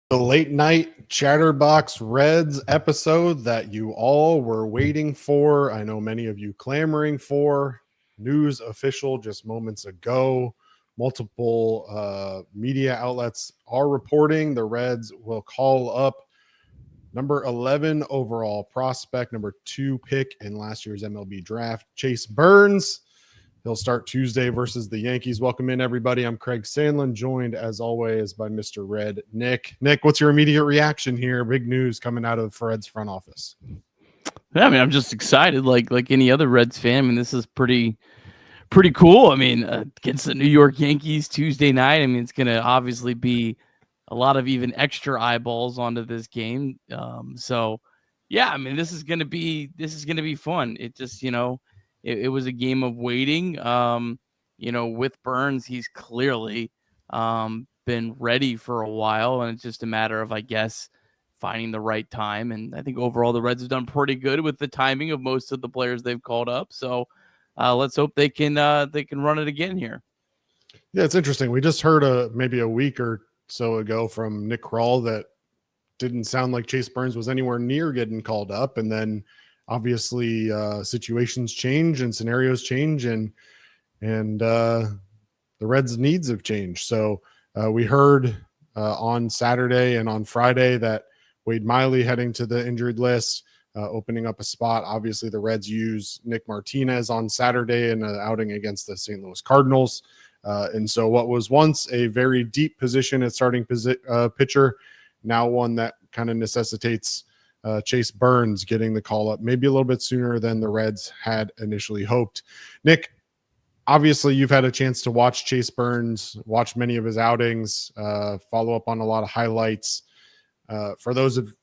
The late night Chatterbox Reds episode that you all were waiting for. I know many of you clamoring for. News official just moments ago. Multiple media outlets are reporting the Reds will call up number 11 overall prospect, number 2 pick in last year's MLB Draft, Chase Burns. He'll start Tuesday versus the Yankees. Welcome in, everybody. I'm Craig Sandlin, joined as always by Mr. Red, Nick. Nick, what's your immediate reaction here? Big news coming out of Reds front office. Yeah, I mean, I'm just excited, like any other Reds fan. I mean, this is pretty cool. I mean, against the New York Yankees Tuesday night. I mean, it's going to obviously be a lot of even extra eyeballs onto this game. So, yeah, I mean, this is going to be fun. It just, it was a game of waiting. With Burns, he's clearly been ready for a while, and it's just a matter of, I guess, finding the right time. And I think overall the Reds have done pretty good with the timing of most of the players they've called up. So let's hope they can run it again here. Yeah, it's interesting. We just heard maybe a week or so ago from Nick Kroll that didn't sound like Chase Burns was anywhere near getting called up, and then obviously situations change and scenarios change, and the Reds' needs have changed. So we heard on Saturday and on Friday that Wade Miley heading to the injured list, opening up a spot. Obviously, the Reds use Nick Martinez on Saturday in an outing against the St. Louis Cardinals. And so what was once a very deep position at starting pitcher, now one that kind of necessitates Chase Burns getting the call up maybe a little bit sooner than the Reds had initially hoped. Nick, obviously you've had a chance to watch Chase Burns, watch many of his outings, follow up on a lot of highlights. For those of,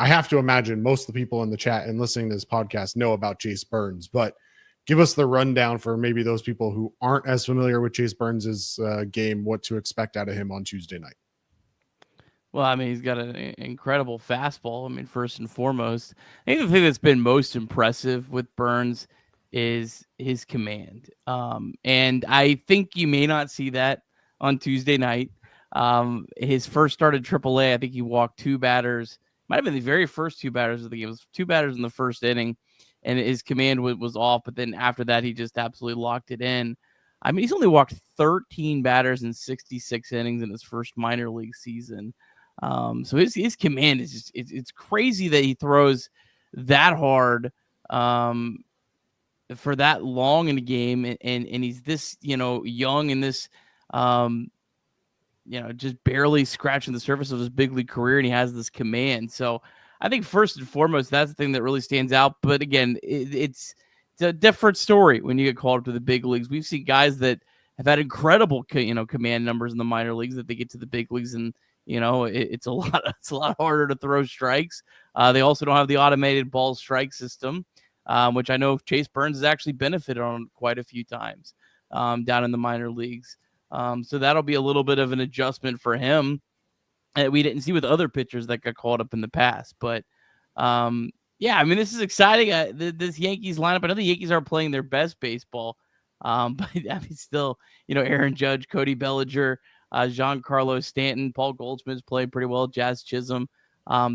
I have to imagine most of the people in the chat and listening to this podcast know about Chase Burns, but give us the rundown for maybe those people who aren't as familiar with Chase Burns's game, what to expect out of him on Tuesday night. Well, I mean, he's got an incredible fastball. I mean, first and foremost, I think the thing that's been most impressive with Burns is his command. And I think you may not see that on Tuesday night. His first start at Triple-A, I think he walked 2 batters. Might have been the very first 2 batters of the game. It was 2 batters in the first inning, and his command was off. But then after that, he just absolutely locked it in. I mean, he's only walked 13 batters in 66 innings in his first minor league season. So his command is just, it's crazy that he throws that hard for that long in the game, and he's this young and this just barely scratching the surface of his big league career, and he has this command. So I think first and foremost that's the thing that really stands out. But again, it's a different story when you get called up to the big leagues. We've seen guys that have had incredible command numbers in the minor leagues that they get to the big leagues and it's a lot harder to throw strikes. They also don't have the automated ball strike system, which I know Chase Burns has actually benefited on quite a few times down in the minor leagues. So that'll be a little bit of an adjustment for him that we didn't see with other pitchers that got called up in the past. But yeah, I mean, this is exciting. This Yankees lineup, I know the Yankees aren't playing their best baseball, but I mean, still, Aaron Judge, Cody Bellinger, Giancarlo Stanton, Paul Goldschmidt's played pretty well, Jazz Chisholm.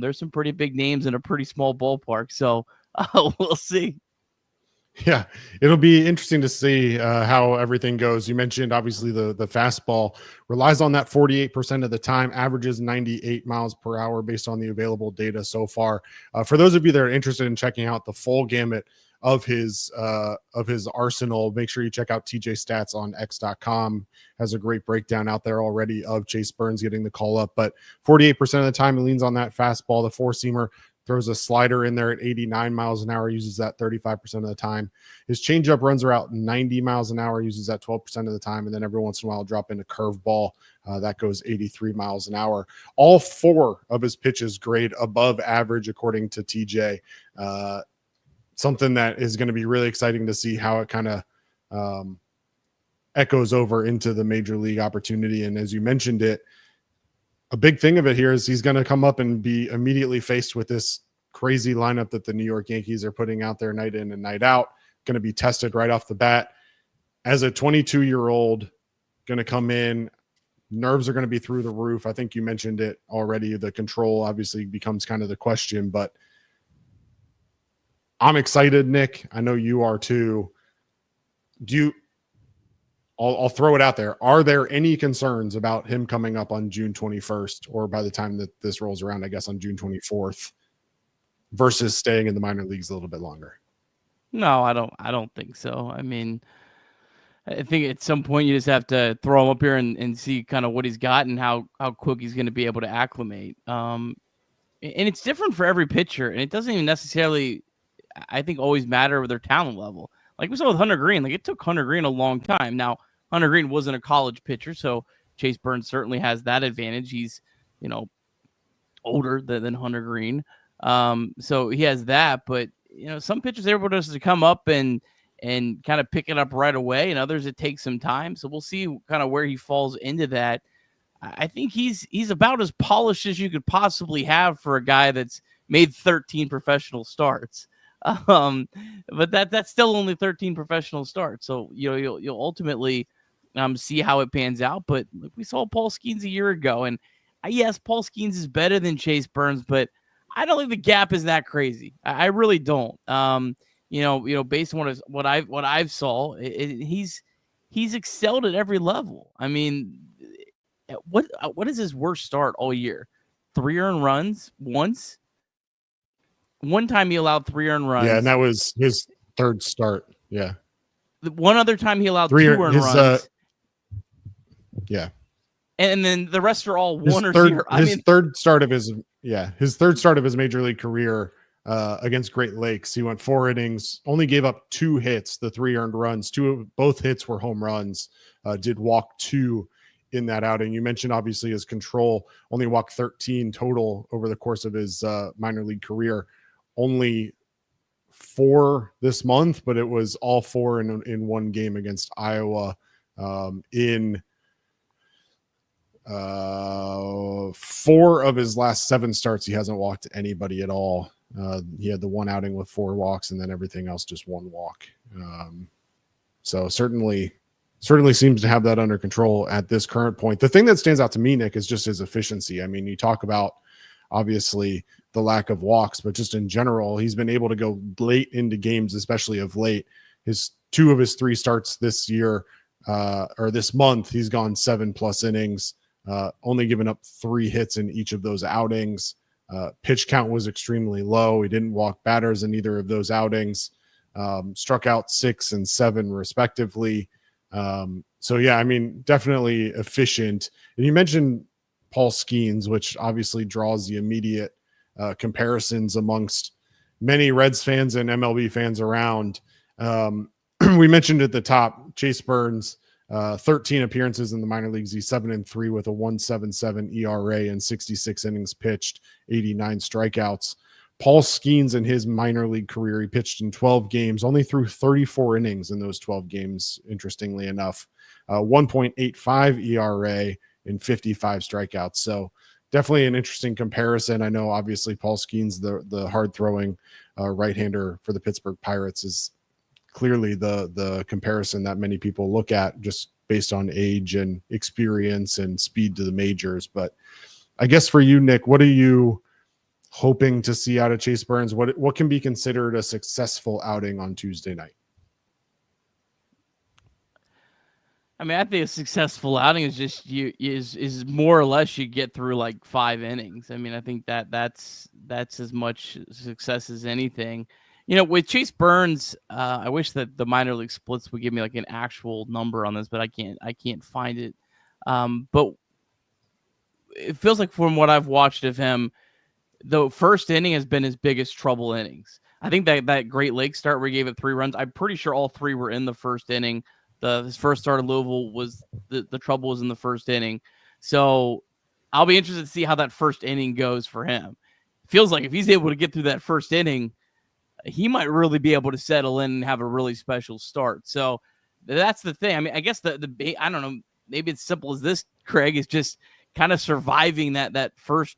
There's some pretty big names in a pretty small ballpark, so we'll see. Yeah, it'll be interesting to see how everything goes. You mentioned, obviously, the fastball relies on that 48% of the time, averages 98 miles per hour based on the available data so far. For those of you that are interested in checking out the full gamut of his arsenal, make sure you check out TJ Stats on x.com. Has a great breakdown out there already of Chase Burns getting the call up, but 48% of the time he leans on that fastball. The 4-seamer throws a slider in there at 89 miles an hour, uses that 35% of the time. His changeup runs are out 90 miles an hour, uses that 12% of the time, and then every once in a while drop in a curveball that goes 83 miles an hour. All 4 of his pitches grade above average according to TJ. Something that is going to be really exciting to see how it kind of echoes over into the major league opportunity. And as you mentioned it, a big thing of it here is he's going to come up and be immediately faced with this crazy lineup that the New York Yankees are putting out there night in and night out, going to be tested right off the bat. As a 22-year-old, going to come in, Nerves are going to be through the roof. I think you mentioned it already. The control obviously becomes kind of the question, but I'm excited, Nick. I know you are too. I'll throw it out there. Are there any concerns about him coming up on June 21st, or by the time that this rolls around, I guess on June 24th, versus staying in the minor leagues a little bit longer? No, I don't think so. I mean, I think at some point you just have to throw him up here and see kind of what he's got and how quick he's going to be able to acclimate. And it's different for every pitcher, and it doesn't even necessarily, I think, always matter with their talent level. Like we saw with Hunter Green, like it took Hunter Green a long time. Now, Hunter Green wasn't a college pitcher, so Chase Burns certainly has that advantage. He's, older than Hunter Green. So he has that, but some pitchers are able to come up and kind of pick it up right away, and others it takes some time. So we'll see kind of where he falls into that. I think he's about as polished as you could possibly have for a guy that's made 13 professional starts. But that's still only 13 professional starts. So you'll ultimately see how it pans out. But we saw Paul Skeens a year ago, and yes, Paul Skeens is better than Chase Burns, but I don't think the gap is that crazy. I really don't. Based on what I've saw, he's excelled at every level. I mean, what is his worst start all year? 3 earned runs once. One time he allowed 3 earned runs. Yeah, and that was his third start. Yeah. One other time he allowed 2 earned runs. Yeah. And then the rest are all one or zero. His third start of his major league career against Great Lakes. He went 4 innings, only gave up 2 hits, the 3 earned runs. Both hits were home runs. Did walk 2 in that outing. You mentioned obviously his control, only walked 13 total over the course of his minor league career. Only 4 this month, but it was all 4 in one game against Iowa. In 4 of his last 7 starts, he hasn't walked anybody at all. He had the one outing with 4 walks, and then everything else just 1 walk. So certainly seems to have that under control at this current point. The thing that stands out to me, Nick, is just his efficiency. I mean, you talk about obviously the lack of walks, but just in general, he's been able to go late into games, especially of late. 2 of his 3 starts this year or this month, he's gone 7+ innings, only given up 3 hits in each of those outings. Pitch count was extremely low. He didn't walk batters in either of those outings. Struck out 6 and 7 respectively. So yeah, I mean, definitely efficient. And you mentioned Paul Skeens, which obviously draws the immediate comparisons amongst many Reds fans and MLB fans around. We mentioned at the top, Chase Burns, 13 appearances in the minor leagues. He's 7-3 with a 1.77 ERA and 66 innings pitched, 89 strikeouts. Paul Skeens in his minor league career, he pitched in 12 games, only threw 34 innings in those 12 games, interestingly enough. 1.85 ERA and 55 strikeouts. So definitely an interesting comparison. I know obviously Paul Skeens, the hard-throwing right-hander for the Pittsburgh Pirates, is clearly the comparison that many people look at just based on age and experience and speed to the majors. But I guess for you, Nick, what are you hoping to see out of Chase Burns? What can be considered a successful outing on Tuesday night? I mean, I think a successful outing is just is more or less you get through like 5 innings. I mean, I think that's as much success as anything. With Chase Burns, I wish that the minor league splits would give me like an actual number on this, but I can't find it. But it feels like from what I've watched of him, the first inning has been his biggest trouble innings. I think that Great Lakes start where he gave it 3 runs, I'm pretty sure all 3 were in the first inning. His first start at Louisville was the trouble was in the first inning. So I'll be interested to see how that first inning goes for him. Feels like if he's able to get through that first inning, he might really be able to settle in and have a really special start. So that's the thing. I mean, I guess I don't know, maybe it's simple as this, Craig, is just kind of surviving that first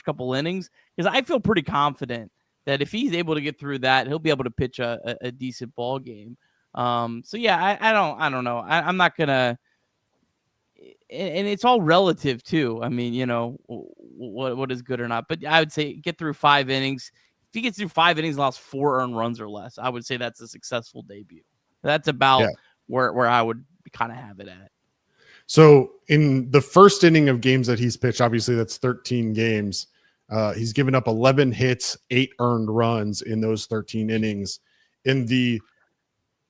couple innings, because I feel pretty confident that if he's able to get through that, he'll be able to pitch a decent ball game. So yeah, I don't know. I'm not gonna and it's all relative too. I mean, what is good or not. But I would say get through 5 innings. If he gets through 5 innings and lost 4 earned runs or less, I would say that's a successful debut. That's about where I would kind of have it at. So in the first inning of games that he's pitched, obviously that's 13 games. He's given up 11 hits, 8 earned runs in those 13 innings. In the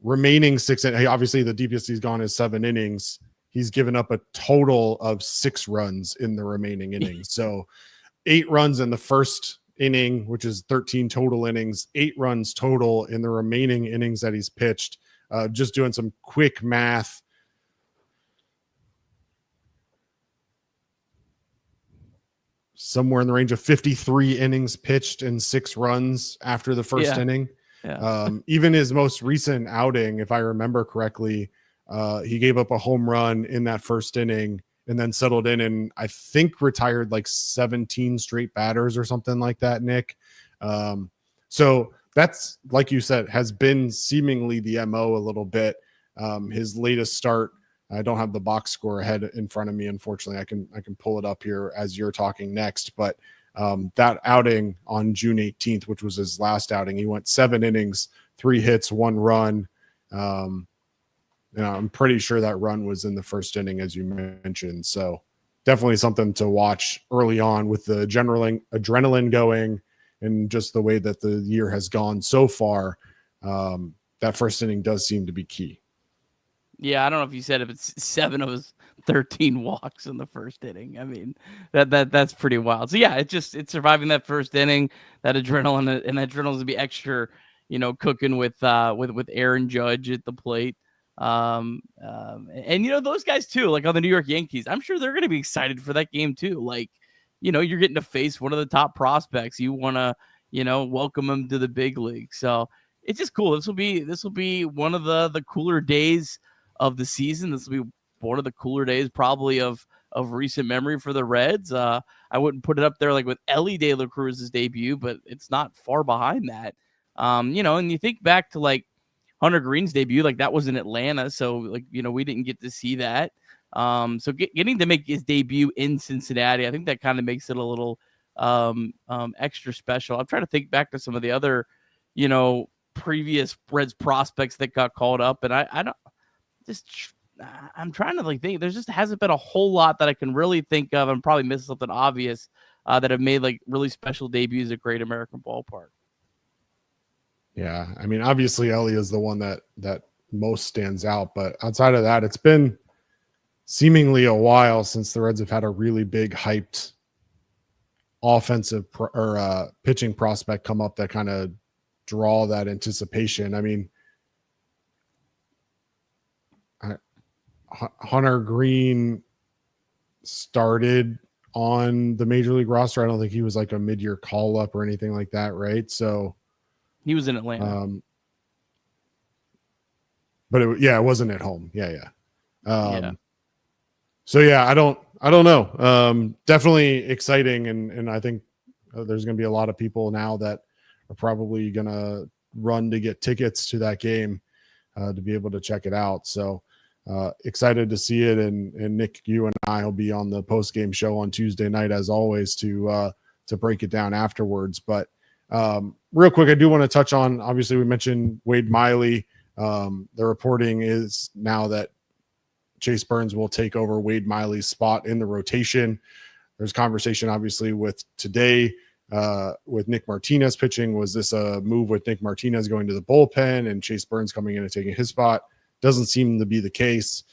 remaining 6, obviously the deepest he's gone is 7 innings. He's given up a total of 6 runs in the remaining innings. So 8 runs in the first inning, which is 13 total innings, 8 runs total in the remaining innings that he's pitched. Just doing some quick math. Somewhere in the range of 53 innings pitched and 6 runs after the first inning. Yeah. Even his most recent outing, if I remember correctly, he gave up a home run in that first inning and then settled in and I think retired like 17 straight batters or something like that, Nick. So that's, like you said, has been seemingly the MO a little bit. His latest start, I don't have the box score ahead in front of me. Unfortunately, I can pull it up here as you're talking next. But that outing on June 18th, which was his last outing, he went 7 innings, 3 hits, 1 run. I'm pretty sure that run was in the first inning, as you mentioned. So definitely something to watch early on with the adrenaline going and just the way that the year has gone so far. That first inning does seem to be key. Yeah, I don't know if you said it, but 7 of his 13 walks in the first inning. I mean, that's pretty wild. So yeah, it's surviving that first inning, that adrenaline, and that adrenaline's to be extra, cooking with Aaron Judge at the plate. And those guys too, like on the New York Yankees, I'm sure they're going to be excited for that game too. Like, you're getting to face one of the top prospects. You want to, welcome them to the big league. So it's just cool. This will be one of the cooler days of the season. This will be one of the cooler days probably of recent memory for the Reds. I wouldn't put it up there like with Ellie De La Cruz's debut, but it's not far behind that. And you think back to like Hunter Green's debut, like that was in Atlanta. So like, we didn't get to see that. So getting to make his debut in Cincinnati, I think that kind of makes it a little extra special. I'm trying to think back to some of the other, previous Reds prospects that got called up, and I'm trying to like think. There just hasn't been a whole lot that I can really think of. I'm probably missing something obvious that have made like really special debuts at Great American Ballpark. Yeah, I mean, obviously Ellie is the one that most stands out, but outside of that, it's been seemingly a while since the Reds have had a really big hyped offensive or pitching prospect come up that kind of draw that anticipation. I mean, Hunter Green started on the major league roster. I don't think he was like a mid-year call up or anything like that, right? So he was in Atlanta. But it wasn't at home. Yeah. So yeah, I don't know. Definitely exciting. And I think there's going to be a lot of people now that are probably going to run to get tickets to that game to be able to check it out. So excited to see it. And Nick, you and I will be on the post-game show on Tuesday night, as always, to break it down afterwards. But real quick, I do want to touch on, obviously we mentioned Wade Miley. The reporting is now that Chase Burns will take over Wade Miley's spot in the rotation. There's conversation, obviously, with today with Nick Martinez pitching. Was this a move with Nick Martinez going to the bullpen and Chase Burns coming in and taking his spot? Doesn't seem to be the case.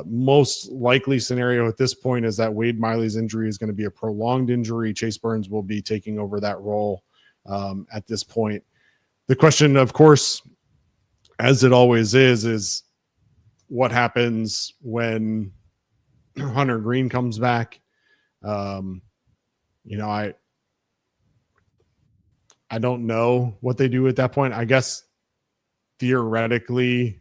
Most likely scenario at this point is that Wade Miley's injury is going to be a prolonged injury. Chase Burns will be taking over that role at this point. The question, of course, as it always is what happens when Hunter Green comes back? I don't know what they do at that point. I guess theoretically,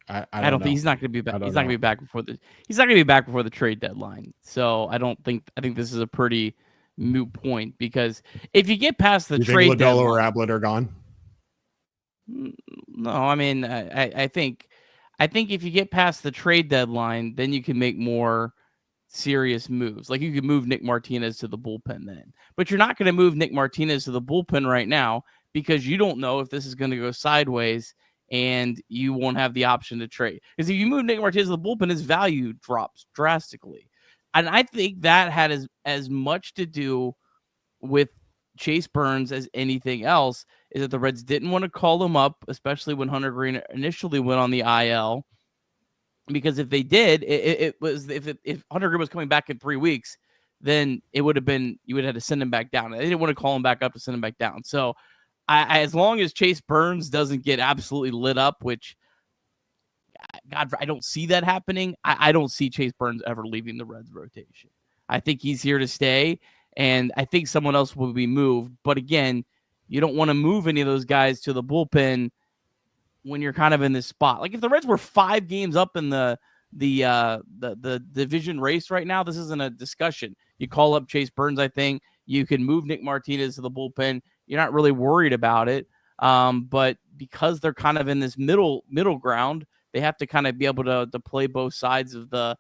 I don't think he's not going to be back. He's not going to be back before the trade deadline. So I think this is a pretty moot point, because if you get past the trade deadline, Liddell or Ablett are gone. No, I mean, I think if you get past the trade deadline, then you can make more serious moves. Like you could move Nick Martinez to the bullpen then, but you're not going to move Nick Martinez to the bullpen right now because you don't know if this is going to go sideways and you won't have the option to trade. Because if you move Nick Martinez to the bullpen, his value drops drastically. And I think that had as much to do with Chase Burns as anything else, is that the Reds didn't want to call him up, especially when Hunter Green initially went on the IL. Because if they did, it was if Hunter Green was coming back in 3 weeks, then it would have been, you would have had to send him back down. They didn't want to call him back up to send him back down. So as long as Chase Burns doesn't get absolutely lit up, which God, I don't see that happening. I don't see Chase Burns ever leaving the Reds rotation. I think he's here to stay, and I think someone else will be moved. But again, you don't want to move any of those guys to the bullpen when you're kind of in this spot. Like if the Reds were 5 games up in the division race right now, this isn't a discussion. You call up Chase Burns, I think you can move Nick Martinez to the bullpen. You're not really worried about it. But because they're kind of in this middle ground, they have to kind of be able to play both sides of the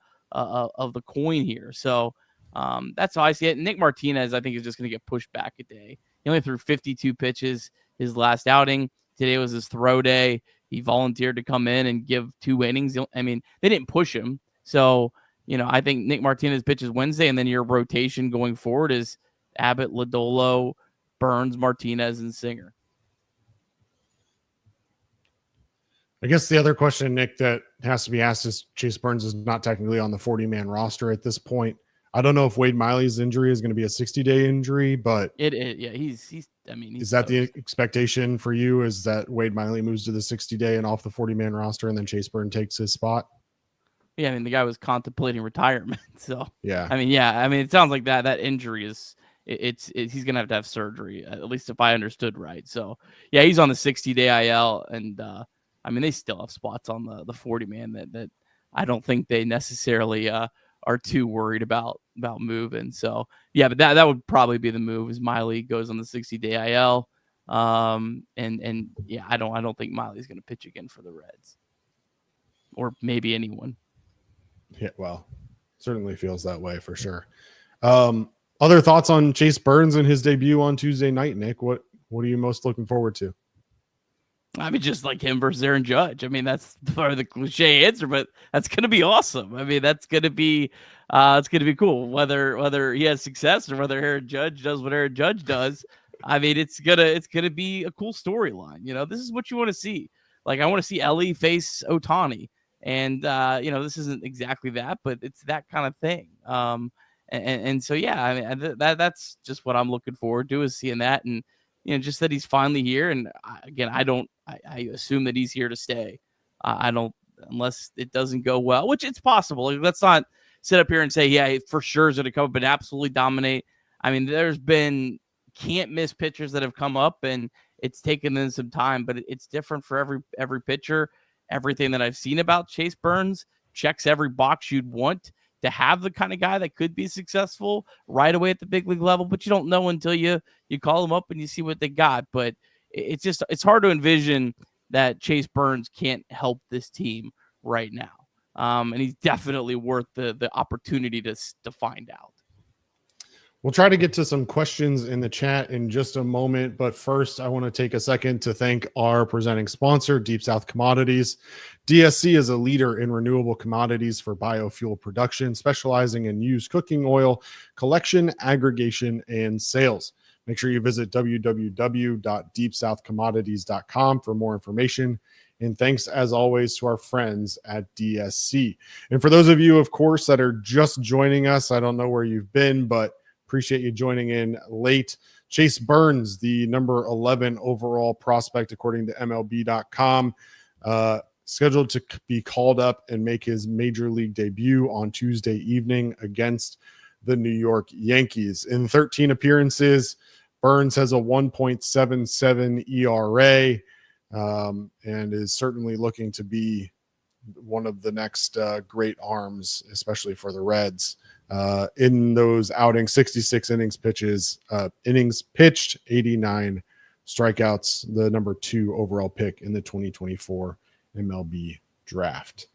coin here. So that's how I see it. Nick Martinez, I think, is just going to get pushed back a day. He only threw 52 pitches his last outing. Today was his throw day. He volunteered to come in and give 2 innings. I mean, they didn't push him. So, I think Nick Martinez pitches Wednesday, and then your rotation going forward is Abbott, Lodolo, Burns, Martinez, and Singer. I guess the other question, Nick, that has to be asked is Chase Burns is not technically on the 40-man roster at this point. I don't know if Wade Miley's injury is going to be a 60-day injury, but yeah, he's is that the expectation for you? Is that Wade Miley moves to the 60-day and off the 40-man roster, and then Chase Burns takes his spot? Yeah, I mean, the guy was contemplating retirement. So yeah, it sounds like that injury is he's gonna have to have surgery, at least if I understood right. So yeah, he's on the 60-day IL, and they still have spots on the 40-man that I don't think they necessarily are too worried about moving. So yeah, but that would probably be the move, is Miley goes on the 60-day IL. And yeah, I don't think Miley's going to pitch again for the Reds, or maybe anyone. Yeah, well, certainly feels that way for sure. Other thoughts on Chase Burns and his debut on Tuesday night, Nick? What are you most looking forward to? I mean, just like him versus Aaron Judge. I mean, that's part of the cliche answer, but that's going to be awesome. I mean, that's going to be it's going to be cool. Whether he has success or whether Aaron Judge does what Aaron Judge does, I mean, it's gonna be a cool storyline. This is what you want to see. Like, I want to see Ellie face Otani, and this isn't exactly that, but it's that kind of thing. And so yeah, I mean, that's just what I'm looking forward to, is seeing that, and just that he's finally here. And again, I assume that he's here to stay. I don't, unless it doesn't go well, which it's possible. Like, let's not sit up here and say, yeah, for sure is going to come up and absolutely dominate. I mean, there's been can't miss pitchers that have come up, and it's taken them some time, but it's different for every pitcher. Everything that I've seen about Chase Burns checks every box you'd want to have the kind of guy that could be successful right away at the big league level, but you don't know until you call them up and you see what they got. But it's hard to envision that Chase Burns can't help this team right now. And he's definitely worth the opportunity to find out. We'll try to get to some questions in the chat in just a moment, but first I want to take a second to thank our presenting sponsor, Deep South Commodities. DSC is a leader in renewable commodities for biofuel production, specializing in used cooking oil collection, aggregation, and sales. Make sure you visit www.deepsouthcommodities.com for more information. And thanks, as always, to our friends at DSC. And for those of you, of course, that are just joining us, I don't know where you've been, but appreciate you joining in late. Chase Burns, the number 11 overall prospect, according to MLB.com, scheduled to be called up and make his major league debut on Tuesday evening against the New York Yankees. In 13 appearances, Burns has a 1.77 ERA and is certainly looking to be one of the next great arms, especially for the Reds. In those outings, 66 innings pitched, 89 strikeouts, the number 2 overall pick in the 2024 MLB Draft.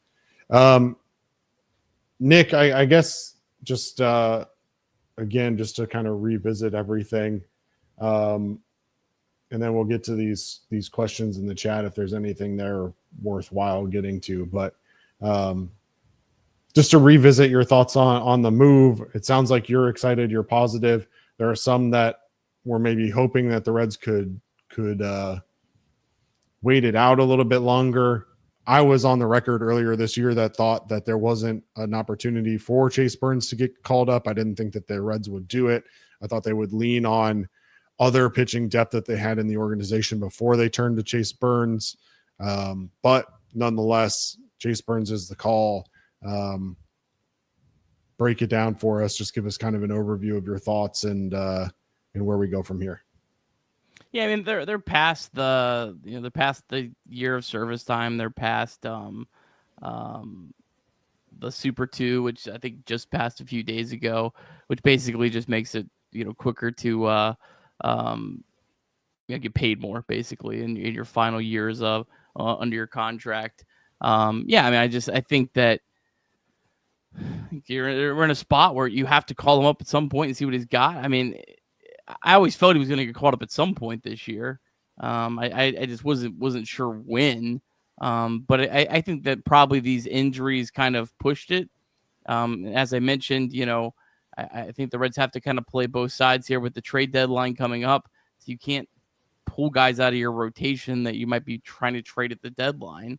Nick, I guess just again, just to kind of revisit everything, and then we'll get to these questions in the chat if there's anything there worthwhile getting to. But just to revisit your thoughts on the move, it sounds like you're excited, you're positive. There are some that were maybe hoping that the Reds could wait it out a little bit longer. I was on the record earlier this year that thought that there wasn't an opportunity for Chase Burns to get called up. I didn't think that the Reds would do it. I thought they would lean on other pitching depth that they had in the organization before they turned to Chase Burns. But nonetheless, Chase Burns is the call. Break it down for us. Just give us kind of an overview of your thoughts and where we go from here. Yeah, I mean they're past the they're past the year of service time. They're past the Super 2, which I think just passed a few days ago, which basically just makes it quicker to get paid more basically in your final years of under your contract. I mean I think that we're in a spot where you have to call him up at some point and see what he's got. I mean, I always felt he was going to get called up at some point this year. I just wasn't sure when. But I think that probably these injuries kind of pushed it. As I mentioned, I think the Reds have to kind of play both sides here with the trade deadline coming up. So you can't pull guys out of your rotation that you might be trying to trade at the deadline.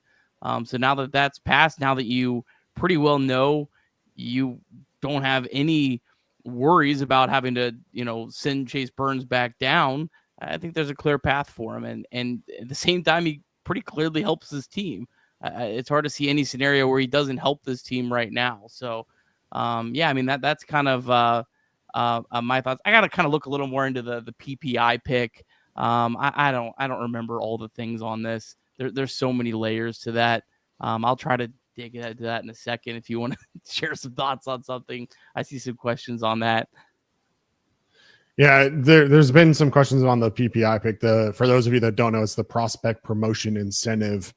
So now that that's passed, now that you pretty well know you don't have any worries about having to, send Chase Burns back down, I think there's a clear path for him. And at the same time, he pretty clearly helps his team. It's hard to see any scenario where he doesn't help this team right now. So, I mean, that's kind of my thoughts. I got to kind of look a little more into the PPI pick. I don't remember all the things on this. There's so many layers to that. I'll try to dig into that in a second if you want to share some thoughts on something. I see some questions on that. Yeah, there's been some questions on the PPI pick. For those of you that don't know, it's the prospect promotion incentive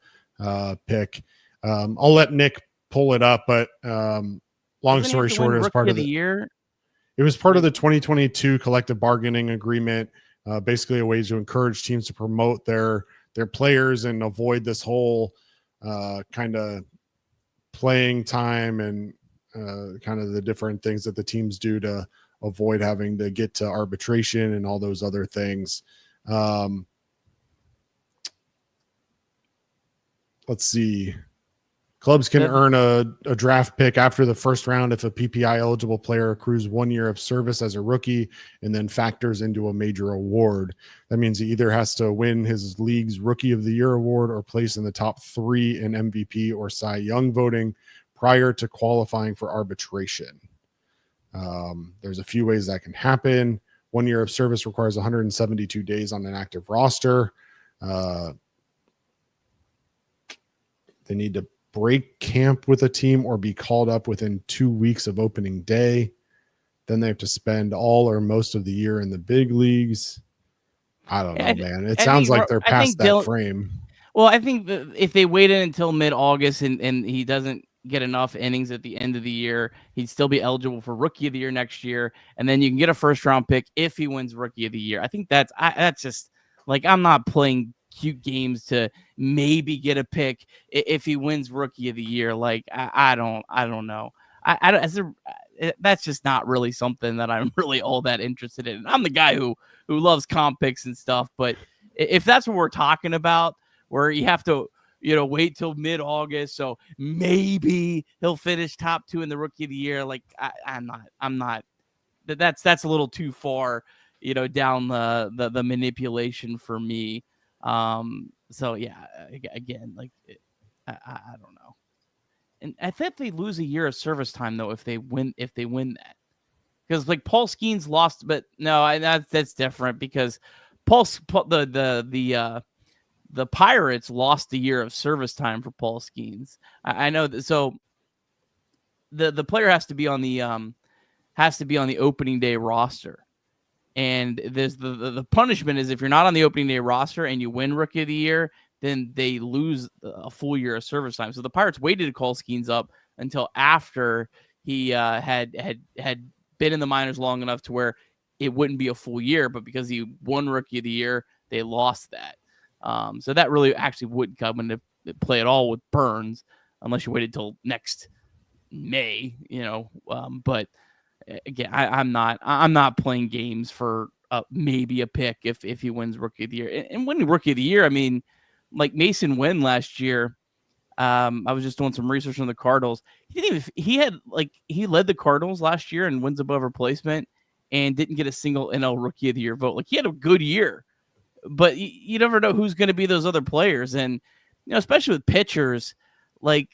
pick. I'll let Nick pull it up, but long story short, it was part of the year. It was part of the 2022 collective bargaining agreement. Basically, a way to encourage teams to promote their players and avoid this whole kind of playing time and kind of the different things that the teams do to avoid having to get to arbitration and all those other things. Let's see. Clubs can earn a draft pick after the first round if a PPI eligible player accrues 1 year of service as a rookie and then factors into a major award. That means he either has to win his league's Rookie of the Year award or place in the top 3 in MVP or Cy Young voting prior to qualifying for arbitration. There's a few ways that can happen. 1 year of service requires 172 days on an active roster. They need to break camp with a team or be called up within 2 weeks of opening day. Then they have to spend all or most of the year in the big leagues. I don't know, man. It sounds like they're past that frame. Well, I think if they waited until mid-August and he doesn't get enough innings at the end of the year, he'd still be eligible for Rookie of the Year next year. And then you can get a first-round pick if he wins Rookie of the Year. I think that's just like, I'm not playing cute games to maybe get a pick if he wins Rookie of the Year. Like, I don't know. That's just not really something that I'm really all that interested in. I'm the guy who loves comp picks and stuff, but if that's what we're talking about, where you have to, wait till mid-August, so maybe he'll finish top 2 in the Rookie of the Year. Like, I'm not. That's a little too far, down the manipulation for me. So yeah, again, like I don't know. And I think they lose a year of service time though if they win that, because like Paul Skeens lost, but no, that's different because the Pirates lost a year of service time for Paul Skeens. I know that. So the player has to be on the opening day roster. And there's the punishment is if you're not on the opening day roster and you win Rookie of the Year, then they lose a full year of service time. So the Pirates waited to call Skeens up until after he had been in the minors long enough to where it wouldn't be a full year, but because he won Rookie of the Year, they lost that. So that really actually wouldn't come into play at all with Burns unless you waited till next May, but again, I'm not playing games for maybe a pick if he wins Rookie of the Year. And winning Rookie of the Year, I mean, like Mason Wynn last year. I was just doing some research on the Cardinals. He led the Cardinals last year in wins above replacement and didn't get a single NL Rookie of the Year vote. Like, he had a good year, but you never know who's going to be those other players. And, especially with pitchers, like,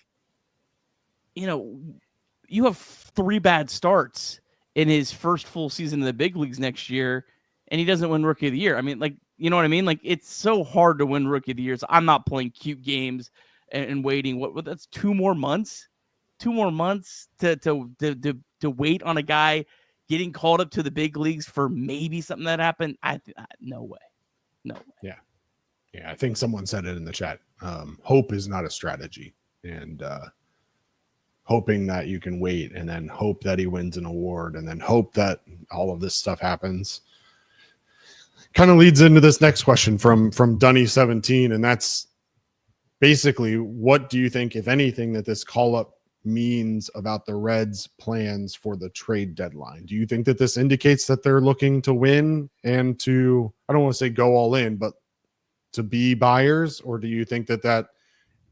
you have 3 bad starts in his first full season in the big leagues next year, and he doesn't win Rookie of the Year. I mean, like, you know what I mean? Like, it's so hard to win Rookie of the Year. So I'm not playing cute games and waiting. What that's 2 more months? 2 more months to wait on a guy getting called up to the big leagues for maybe something that happened? No way. Yeah. I think someone said it in the chat. Hope is not a strategy, and hoping that you can wait and then hope that he wins an award and then hope that all of this stuff happens kind of leads into this next question from Dunny17. And that's basically, what do you think, if anything, that this call up means about the Reds' plans for the trade deadline? Do you think that this indicates that they're looking to win and to, I don't want to say go all in, but to be buyers? Or do you think that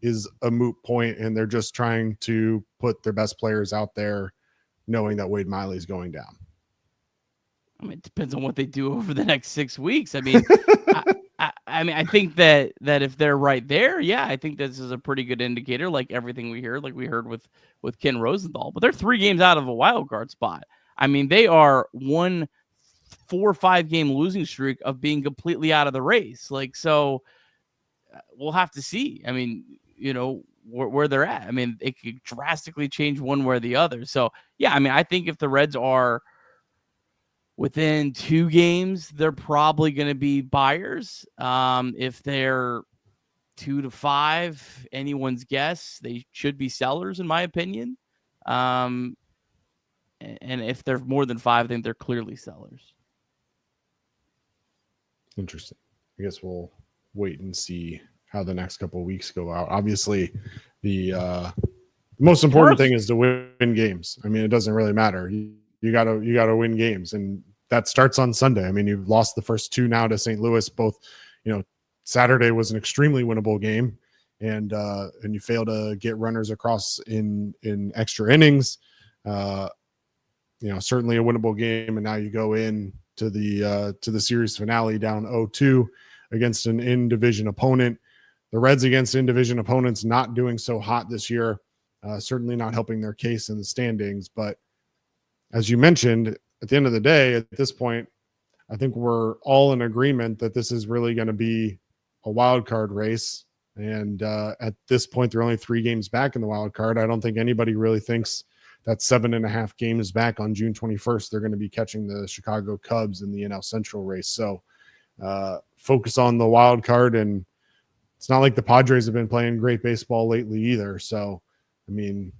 is a moot point and they're just trying to put their best players out there knowing that Wade Miley is going down? I mean, it depends on what they do over the next 6 weeks. I mean, I think that if they're right there, yeah, I think this is a pretty good indicator, like everything we heard, like we heard with Ken Rosenthal. But they're 3 games out of a wild card spot. I mean, they are 1 4 or 5 game losing streak of being completely out of the race. Like, so we'll have to see. I mean, where they're at. I mean, it could drastically change one way or the other. So, yeah, I mean, I think if the Reds are within 2 games, they're probably going to be buyers. If they're 2 to 5, anyone's guess, they should be sellers, in my opinion. And if they're more than 5, then they're clearly sellers. Interesting. I guess we'll wait and see how the next couple of weeks go out. Obviously, the most important thing is to win games. I mean, it doesn't really matter. You gotta win games, and that starts on Sunday. I mean, you've lost the first 2 now to St. Louis. Both, Saturday was an extremely winnable game, and you fail to get runners across in extra innings. Certainly a winnable game, and now you go in to the series finale down 0-2 against an in-division opponent. The Reds against in-division opponents not doing so hot this year, certainly not helping their case in the standings. But as you mentioned, at the end of the day, at this point, I think we're all in agreement that this is really going to be a wild card race. And at this point, they're only 3 games back in the wild card. I don't think anybody really thinks that 7.5 games back on June 21st, they're going to be catching the Chicago Cubs in the NL Central race. So focus on the wild card, and it's not like the Padres have been playing great baseball lately either. So, I mean,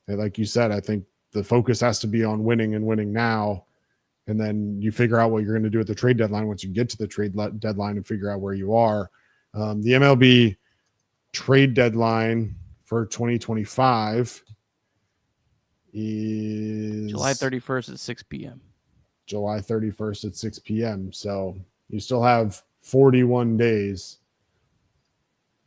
like you said, I think the focus has to be on winning and winning now. And then you figure out what you're going to do at the trade deadline once you get to the trade deadline and figure out where you are. The MLB trade deadline for 2025 is July 31st at 6 p.m. July 31st at 6 p.m. So you still have 41 days.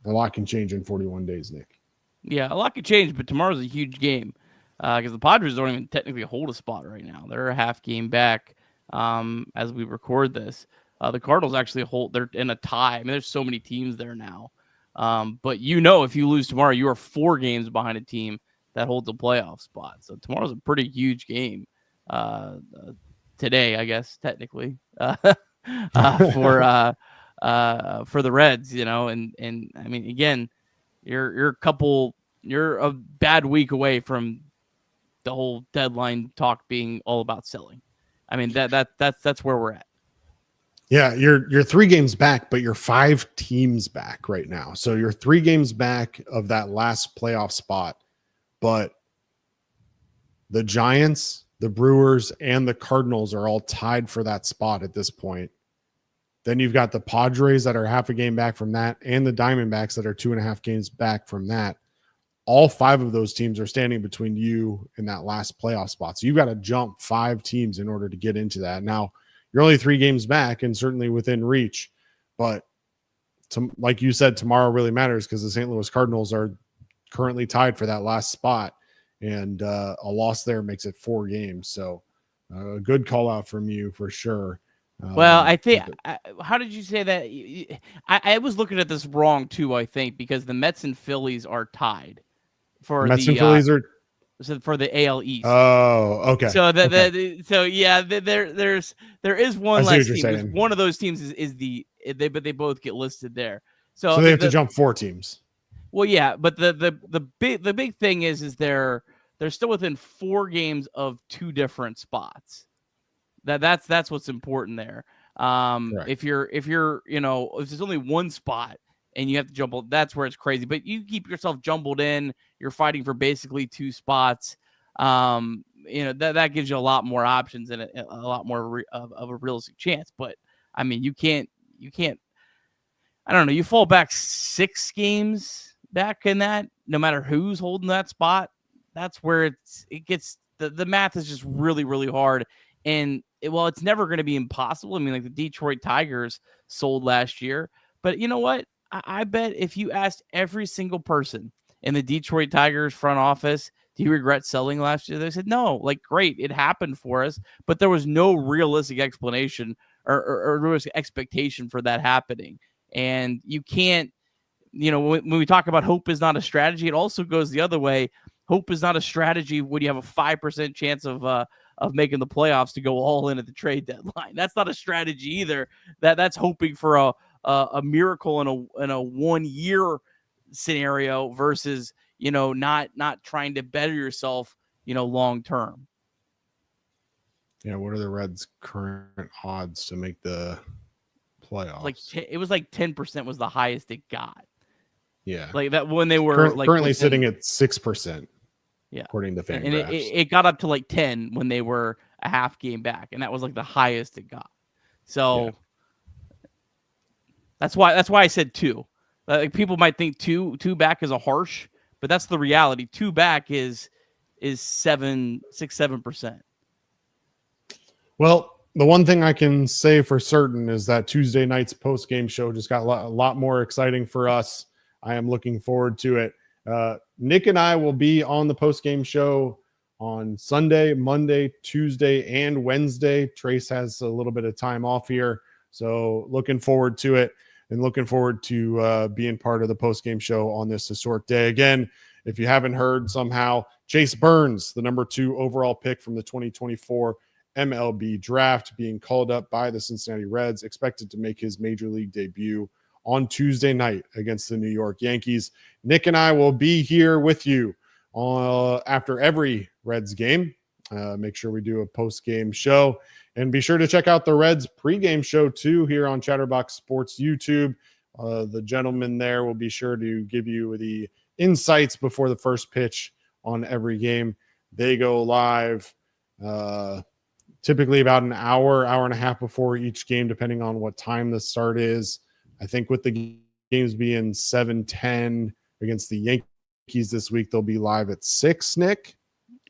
A lot can change in 41 days, Nick. Yeah, a lot can change, but tomorrow's a huge game because the Padres don't even technically hold a spot right now. They're a half game back as we record this. The Cardinals actually they're in a tie. I mean, there's so many teams there now. But if you lose tomorrow, you are 4 games behind a team that holds a playoff spot. So tomorrow's a pretty huge game. Today, I guess, technically, for the Reds, and I mean, again, you're a bad week away from the whole deadline talk being all about selling. I mean, that's where we're at. Yeah, you're 3 games back, but you're 5 teams back right now. So you're 3 games back of that last playoff spot. But the Giants, the Brewers, and the Cardinals are all tied for that spot at this point. Then you've got the Padres that are half a game back from that, and the Diamondbacks that are 2.5 games back from that. All 5 of those teams are standing between you and that last playoff spot. So you've got to jump 5 teams in order to get into that. Now, you're only 3 games back and certainly within reach. But like you said, tomorrow really matters because the St. Louis Cardinals are currently tied for that last spot. And a loss there makes it 4 games. So a good call out from you for sure. Well, I think, how did you say that? I was looking at this wrong too, I think, because the Mets and Phillies are tied for Mets and Phillies are for the AL East. Oh, okay. So okay. So yeah, there is one less team. One of those teams is but they both get listed there. So they have to jump 4 teams. Well, yeah, but the big thing is they're still within 4 games of 2 different spots. That's what's important there. If you're if there's only 1 spot and you have to jumble, that's where it's crazy. But you keep yourself jumbled in. You're fighting for basically 2 spots. That gives you a lot more options and a lot more of a realistic chance. But I mean, you can't. I don't know. You fall back 6 games back in that, no matter who's holding that spot. That's where it gets the math is just really, really hard. And it's never going to be impossible. I mean, like the Detroit Tigers sold last year, but you know what? I bet if you asked every single person in the Detroit Tigers front office, do you regret selling last year? They said, no, like, great. It happened for us, but there was no realistic explanation or realistic expectation for that happening. And you can't, when we talk about hope is not a strategy, it also goes the other way. Hope is not a strategy when you have a 5% chance of making the playoffs to go all in at the trade deadline. That's not a strategy either. That's hoping for a miracle in a 1 year scenario versus, not trying to better yourself, long term. Yeah. What are the Reds' current odds to make the playoffs? It was like 10% was the highest it got. Yeah. Like that when they were currently sitting at 6%. Yeah. According to FanGraphs. And it got up to like 10 when they were a half game back. And that was like the highest it got. So that's why I said 2. Like people might think 2 back is a harsh, but that's the reality. 2 back is 7%. Well, the one thing I can say for certain is that Tuesday night's post-game show just got a lot more exciting for us. I am looking forward to it. Nick and I will be on the post-game show on Sunday, Monday, Tuesday, and Wednesday. Trace has a little bit of time off here, so looking forward to it and looking forward to being part of the post-game show on this historic day. Again, if you haven't heard somehow, Chase Burns, the number 2 overall pick from the 2024 MLB Draft, being called up by the Cincinnati Reds, expected to make his major league debut on Tuesday night against the New York Yankees. Nick and I will be here with you after every Reds game. Make sure we do a post-game show. And be sure to check out the Reds pregame show too here on Chatterbox Sports YouTube. The gentleman there will be sure to give you the insights before the first pitch on every game. They go live typically about an hour and a half before each game, depending on what time the start is. I think with the games being 7:10 against the Yankees this week, they'll be live at 6, Nick?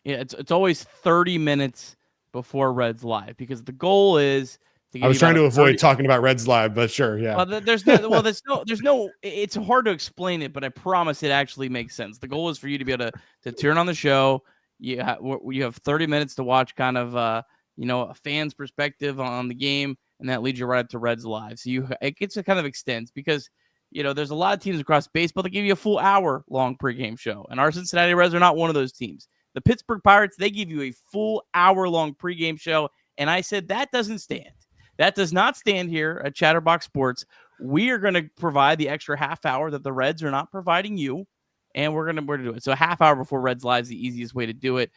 Yeah, it's always 30 minutes before Reds live because the goal is to get. I was trying to avoid talking about Reds live, but sure, yeah. Well, there's no. It's hard to explain it, but I promise it actually makes sense. The goal is for you to be able to turn on the show. You have 30 minutes to watch kind of a fan's perspective on the game, and that leads you right up to Reds live. So it gets to kind of extends because there's a lot of teams across baseball that give you a full hour long pregame show, and our Cincinnati Reds are not one of those teams. The Pittsburgh Pirates, they give you a full hour-long pregame show, and I said that doesn't stand. That does not stand here at Chatterbox Sports. We are going to provide the extra half hour that the Reds are not providing you, and we're going to do it. So a half hour before Reds Live is the easiest way to do it.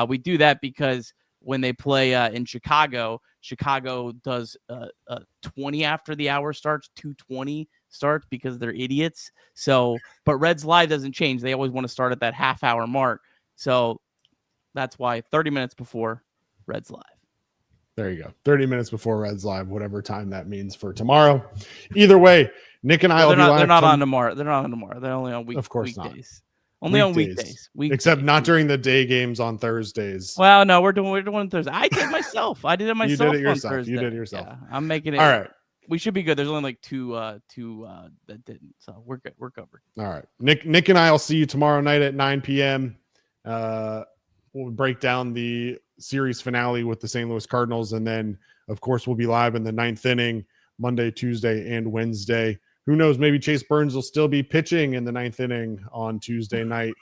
We do that because when they play in Chicago. Chicago does 20 after the hour starts, 2:20 starts because they're idiots. So, but Reds Live doesn't change. They always want to start at that half hour mark. So that's why 30 minutes before Reds Live. There you go. 30 minutes before Reds Live, whatever time that means for tomorrow. Either way, Nick and I will be live. They're not on tomorrow. They're not on tomorrow. They're only on Of course weekdays. Not. Only on weekdays. Except not during the day games on Thursdays. Well, no, we're doing Thursday. I did it myself. You did it yourself. You did it yourself. Yeah, I'm making it. All right. We should be good. There's only like two that didn't. So we're good. We're covered. All right. Nick and I will see you tomorrow night at 9 p.m. We'll break down the series finale with the St. Louis Cardinals. And then, of course, we'll be live in the 9th inning Monday, Tuesday, and Wednesday. Who knows? Maybe Chase Burns will still be pitching in the 9th inning on Tuesday night.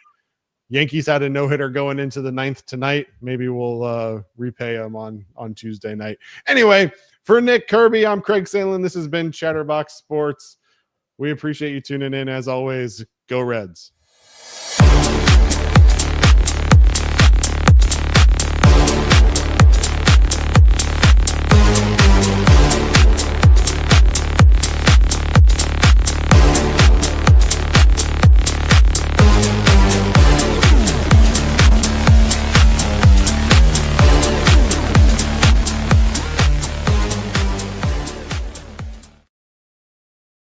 Yankees had a no-hitter going into the 9th tonight. Maybe we'll repay him on Tuesday night. Anyway, for Nick, Kirby, I'm Craig Sandlin. This has been Chatterbox Sports. We appreciate you tuning in. As always, go Reds.